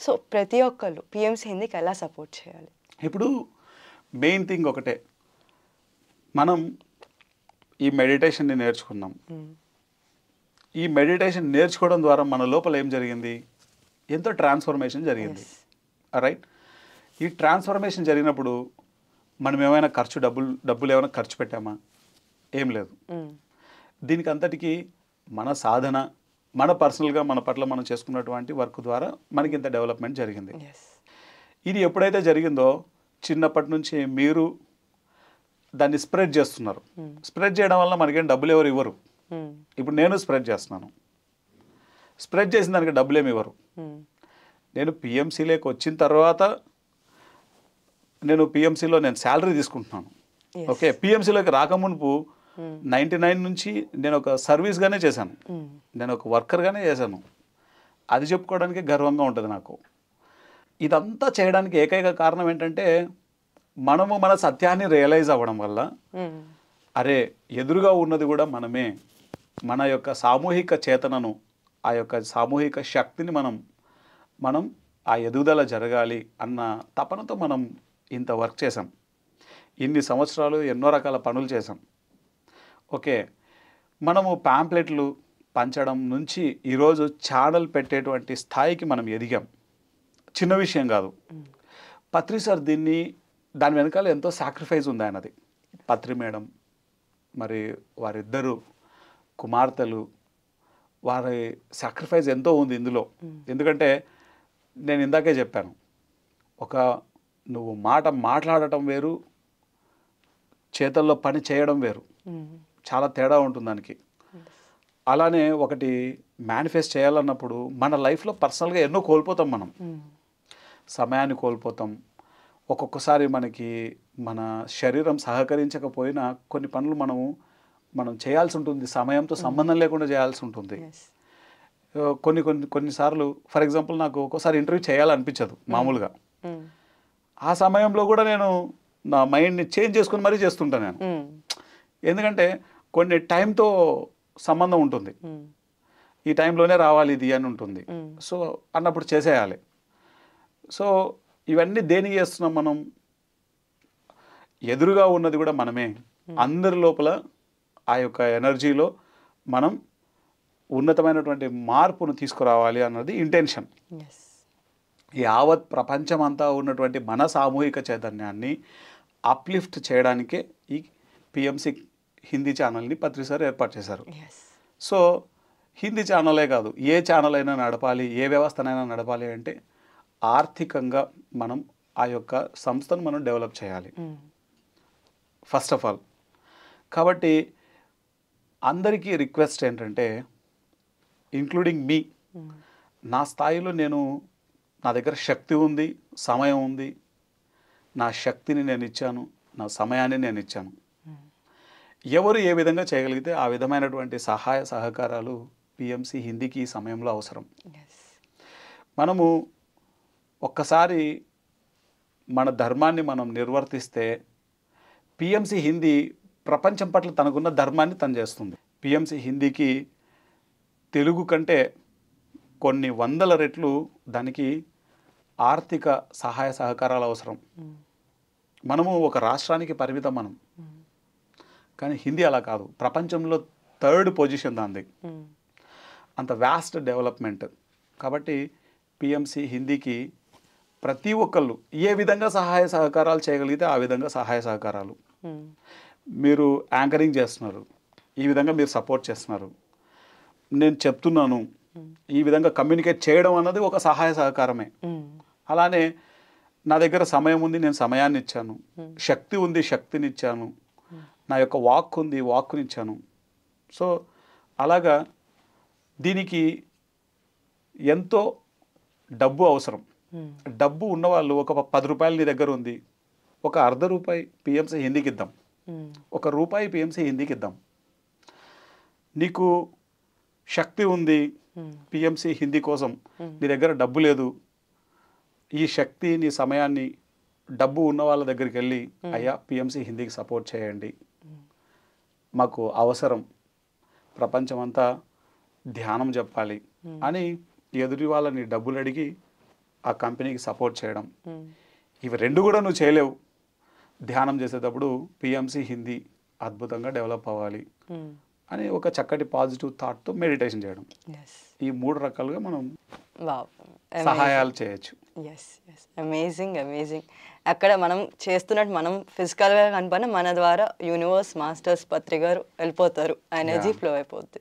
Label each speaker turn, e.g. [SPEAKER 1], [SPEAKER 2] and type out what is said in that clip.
[SPEAKER 1] So ప్రతి ఒక్కళ్ళు PMC హిందీకి ఎలా సపోర్ట్ చేయాలి?
[SPEAKER 2] ఇప్పుడు మెయిన్ థింగ్ ఒకటే, మనం ఈ మెడిటేషన్ని నేర్చుకున్నాం. ఈ మెడిటేషన్ నేర్చుకోవడం ద్వారా మన లోపల ఏం జరిగింది, ఎంతో ట్రాన్స్ఫర్మేషన్ జరిగింది. రైట్. ఈ ట్రాన్స్ఫర్మేషన్ జరిగినప్పుడు మనం ఏమైనా డబ్బులు ఏమైనా ఖర్చు పెట్టామా? ఏం లేదు. దీనికి అంతటికీ మన సాధన, మన పర్సనల్గా మన పట్ల మనం చేసుకున్నటువంటి వర్క్ ద్వారా మనకి ఇంత డెవలప్మెంట్ జరిగింది. ఇది ఎప్పుడైతే జరిగిందో చిన్నప్పటి నుంచి మీరు దాన్ని స్ప్రెడ్ చేస్తున్నారు. స్ప్రెడ్ చేయడం వల్ల మనకేం డబ్బులు ఎవరు ఇవ్వరు. ఇప్పుడు నేను స్ప్రెడ్ చేస్తున్నాను. స్ప్రెడ్ చేసిన దానికి డబ్బులు ఏమి ఇవ్వరు. నేను పిఎంసీలోకి వచ్చిన తర్వాత నేను పిఎంసీలో నేను శాలరీ తీసుకుంటున్నాను. ఓకే, పిఎంసీలోకి రాకమునుపు 99 నుంచి నేను ఒక సర్వీస్గానే చేశాను, నేను ఒక వర్కర్గానే చేశాను. అది చెప్పుకోవడానికి గర్వంగా ఉంటుంది నాకు. ఇదంతా చేయడానికి ఏకైక కారణం ఏంటంటే మనము మన సత్యాన్ని రియలైజ్ అవ్వడం వల్ల, అరే ఎదురుగా ఉన్నది కూడా మనమే, మన యొక్క సామూహిక చేతనను, ఆ యొక్క సామూహిక శక్తిని మనం ఆ ఎదుగుదల జరగాలి అన్న తపనతో మనం ఇంత వర్క్ చేసాం. ఇన్ని సంవత్సరాలు ఎన్నో రకాల పనులు చేసాం. ఓకే, మనము ప్యాంప్లెట్లు పంచడం నుంచి ఈరోజు ఛానల్ పెట్టేటువంటి స్థాయికి మనం ఎదిగాం. చిన్న విషయం కాదు. పత్రి సార్ దాని వెనకాల ఎంతో సాక్రిఫైస్ ఉంది ఆయనది. పత్రి మేడం, మరి వారిద్దరు కుమార్తెలు, వారి సాక్రిఫైస్ ఎంతో ఉంది ఇందులో. ఎందుకంటే నేను ఇందాకే చెప్పాను, నువ్వు మాట్లాడటం వేరు, చేతల్లో పని చేయడం వేరు, చాలా తేడా ఉంటుంది దానికి. అలానే ఒకటి మేనిఫెస్ట్ చేయాలన్నప్పుడు మన లైఫ్లో పర్సనల్గా ఎన్నో కోల్పోతాం. మనం సమయాన్ని కోల్పోతాం. ఒక్కొక్కసారి మనకి మన శరీరం సహకరించకపోయినా కొన్ని పనులు మనం చేయాల్సి ఉంటుంది, సమయంతో సంబంధం లేకుండా చేయాల్సి ఉంటుంది. కొన్నిసార్లు ఫర్ ఎగ్జాంపుల్ నాకు ఒక్కోసారి ఇంటర్వ్యూ చేయాలనిపించదు మామూలుగా. ఆ సమయంలో కూడా నేను నా మైండ్ని చేంజ్ చేసుకుని మరీ చేస్తుంటాను నేను. ఎందుకంటే కొన్ని టైంతో సంబంధం ఉంటుంది, ఈ టైంలోనే రావాలి ఇది అని ఉంటుంది. సో అన్నప్పుడు చేసేయాలి. సో ఇవన్నీ దేనికి చేస్తున్నాం మనం? ఎదురుగా ఉన్నది కూడా మనమే. అందరి లోపల ఆ యొక్క ఎనర్జీలో మనం ఉన్నతమైనటువంటి మార్పును తీసుకురావాలి అన్నది ఇంటెన్షన్. యావత్ ప్రపంచం అంతా ఉన్నటువంటి మన సామూహిక చైతన్యాన్ని అప్లిఫ్ట్ చేయడానికే ఈ పిఎంసి హిందీ ఛానల్ని పత్రి సార్ ఏర్పాటు చేశారు. సో హిందీ ఛానలే కాదు, ఏ ఛానల్ అయినా నడపాలి, ఏ వ్యవస్థనైనా నడపాలి అంటే ఆర్థికంగా మనం ఆ యొక్క సంస్థను మనం డెవలప్ చేయాలి ఫస్ట్ ఆఫ్ ఆల్. కాబట్టి అందరికీ రిక్వెస్ట్ ఏంటంటే, ఇంక్లూడింగ్ మీ, నా స్థాయిలో నా దగ్గర శక్తి ఉంది, సమయం ఉంది, నా శక్తిని నేను ఇచ్చాను, నా సమయాన్ని నేను ఇచ్చాను. ఎవరు ఏ విధంగా చేయగలిగితే ఆ విధమైనటువంటి సహాయ సహకారాలు పిఎంసి హిందీకి ఈ సమయంలో అవసరం. మనము ఒక్కసారి మన ధర్మాన్ని మనం నిర్వర్తిస్తే పిఎంసి హిందీ ప్రపంచం పట్ల తనకున్న ధర్మాన్ని తను చేస్తుంది. పిఎంసి హిందీకి తెలుగు కంటే కొన్ని వందల రెట్లు దానికి ఆర్థిక సహాయ సహకారాలు అవసరం. మనము ఒక రాష్ట్రానికి పరిమితం మనం, కానీ హిందీ అలా కాదు, ప్రపంచంలో 3rd పొజిషన్ దాంది. అంత వ్యాస్ట్ డెవలప్మెంట్. కాబట్టి పిఎంసి హిందీకి ప్రతి ఒక్కళ్ళు ఏ విధంగా సహాయ సహకారాలు చేయగలిగితే ఆ విధంగా సహాయ సహకారాలు. మీరు యాంకరింగ్ చేస్తున్నారు, ఈ విధంగా మీరు సపోర్ట్ చేస్తున్నారు, నేను చెప్తున్నాను, ఈ విధంగా కమ్యూనికేట్ చేయడం అన్నది ఒక సహాయ సహకారమే. అలానే నా దగ్గర సమయం ఉంది, నేను సమయాన్ని ఇచ్చాను, శక్తి ఉంది, శక్తిని ఇచ్చాను, నా యొక్క వాక్ ఉంది, వాక్కుని ఇచ్చాను. సో అలాగా దీనికి ఎంతో డబ్బు అవసరం. డబ్బు ఉన్నవాళ్ళు ఒక 10 రూపాయలు నీ దగ్గర ఉంది, ఒక ₹0.5 పిఎంసి హిందీకి ఇద్దాం, ₹1 పిఎంసి హిందీకి ఇద్దాం. నీకు శక్తి ఉంది పిఎంసి హిందీ కోసం, నీ దగ్గర డబ్బు లేదు, ఈ శక్తి నీ సమయాన్ని డబ్బు ఉన్న వాళ్ళ దగ్గరికి వెళ్ళి, అయ్యా పిఎంసి హిందీకి సపోర్ట్ చేయండి, మాకు అవసరం, ప్రపంచమంతా ధ్యానం చెప్పాలి అని ఎదుటి వాళ్ళని డబ్బులు అడిగి ఆ కంపెనీకి సపోర్ట్ చేయడం, ఇవి రెండు కూడా నువ్వు చేయలేవు. ధ్యానం చేసేటప్పుడు పిఎంసి హిందీ అద్భుతంగా డెవలప్ అవ్వాలి అని ఒక చక్కటి పాజిటివ్ థాట్తో మెడిటేషన్ చేయడం. ఈ 3 రకాలుగా మనం సహాయాలు చేయొచ్చు.
[SPEAKER 1] అమేజింగ్. అక్కడ మనం చేస్తున్నట్టు మనం ఫిజికల్గా కనపడిన మన ద్వారా యూనివర్స్ మాస్టర్స్ పత్రి గారు వెళ్ళిపోతారు, ఎనర్జీ ఫ్లో అయిపోద్ది.